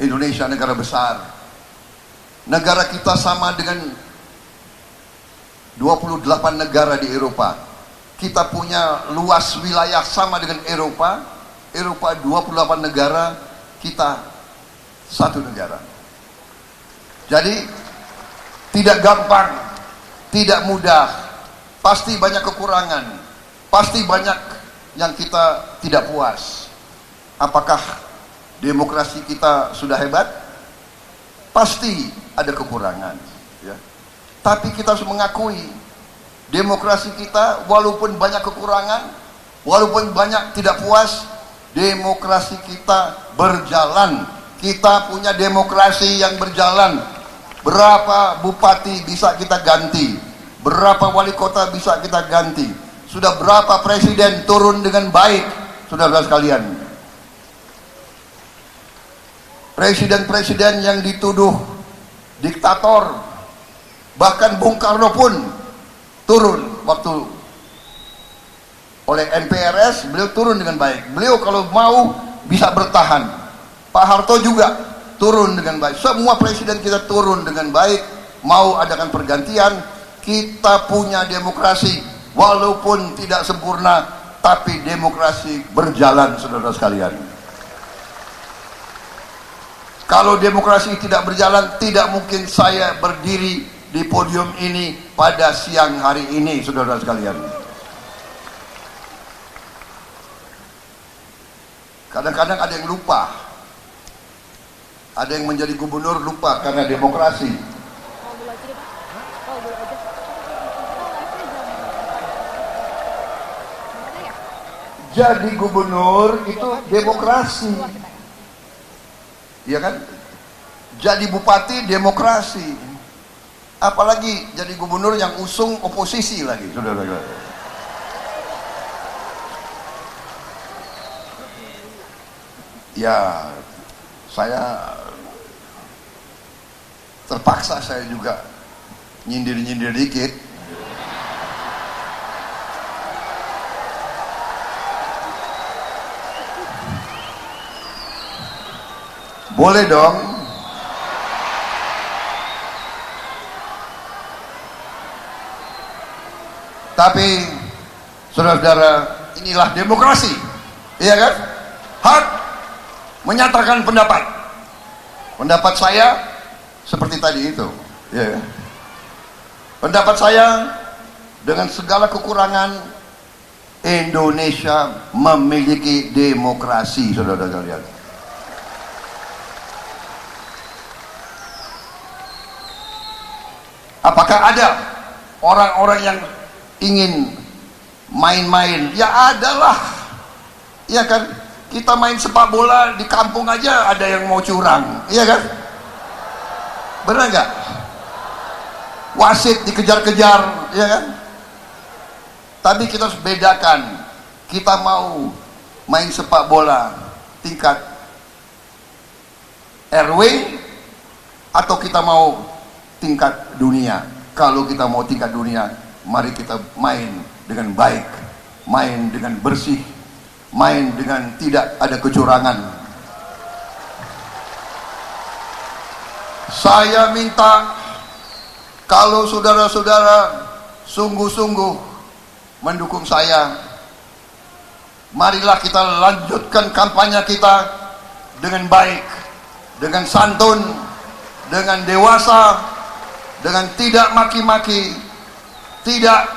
Indonesia negara besar. Negara kita sama dengan 28 negara di Eropa. Kita punya luas wilayah sama dengan Eropa. Eropa 28 negara, kita satu negara. Jadi tidak gampang, tidak mudah, pasti banyak kekurangan, pasti banyak yang kita tidak puas. Apakah demokrasi kita sudah hebat? Pasti ada kekurangan, ya. Tapi kita harus mengakui demokrasi kita walaupun banyak kekurangan, walaupun banyak tidak puas, demokrasi kita berjalan. Kita punya demokrasi yang berjalan. Berapa bupati bisa kita ganti? Berapa wali kota bisa kita ganti? Sudah berapa presiden turun dengan baik, saudara sekalian? Presiden-presiden yang dituduh diktator, bahkan Bung Karno pun turun waktu oleh NPRS, beliau turun dengan baik. Beliau kalau mau bisa bertahan. Pak Harto juga turun dengan baik. Semua presiden kita turun dengan baik, mau adakan pergantian. Kita punya demokrasi, walaupun tidak sempurna, tapi demokrasi berjalan, saudara sekalian. Kalau demokrasi tidak berjalan, tidak mungkin saya berdiri di podium ini pada siang hari ini, saudara sekalian. Kadang-kadang ada yang lupa. Ada yang menjadi gubernur lupa karena demokrasi. Jadi gubernur itu demokrasi. Iya kan? Jadi bupati demokrasi. Apalagi jadi gubernur yang usung oposisi lagi, saudara-saudara. Ya, saya terpaksa saya juga nyindir-nyindir dikit. Boleh dong. Tapi saudara-saudara, inilah demokrasi, iya kan? Hak menyatakan pendapat. Pendapat saya seperti tadi itu, ya. Pendapat saya dengan segala kekurangan, Indonesia memiliki demokrasi, saudara-saudara sekalian. Apakah ada orang-orang yang ingin main-main? Ya adalah, ya kan? Kita main sepak bola di kampung aja ada yang mau curang, iya kan? Benar nggak? Wasit dikejar-kejar, iya kan? Tapi kita harus bedakan. Kita mau main sepak bola tingkat RW atau kita mau tingkat dunia. Kalau kita mau tingkat dunia, mari kita main dengan baik, main dengan bersih, main dengan tidak ada kecurangan. Saya minta kalau saudara-saudara sungguh-sungguh mendukung saya, marilah kita lanjutkan kampanye kita dengan baik, dengan santun, dengan dewasa, dengan tidak maki-maki, tidak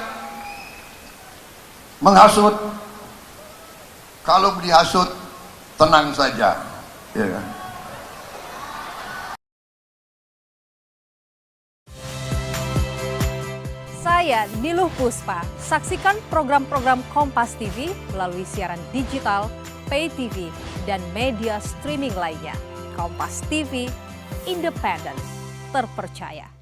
menghasut. Kalau dihasut, tenang saja, ya kan? Saya Niluh Puspa. Saksikan program-program Kompas TV melalui siaran digital, pay TV, dan media streaming lainnya. Kompas TV, independen, terpercaya.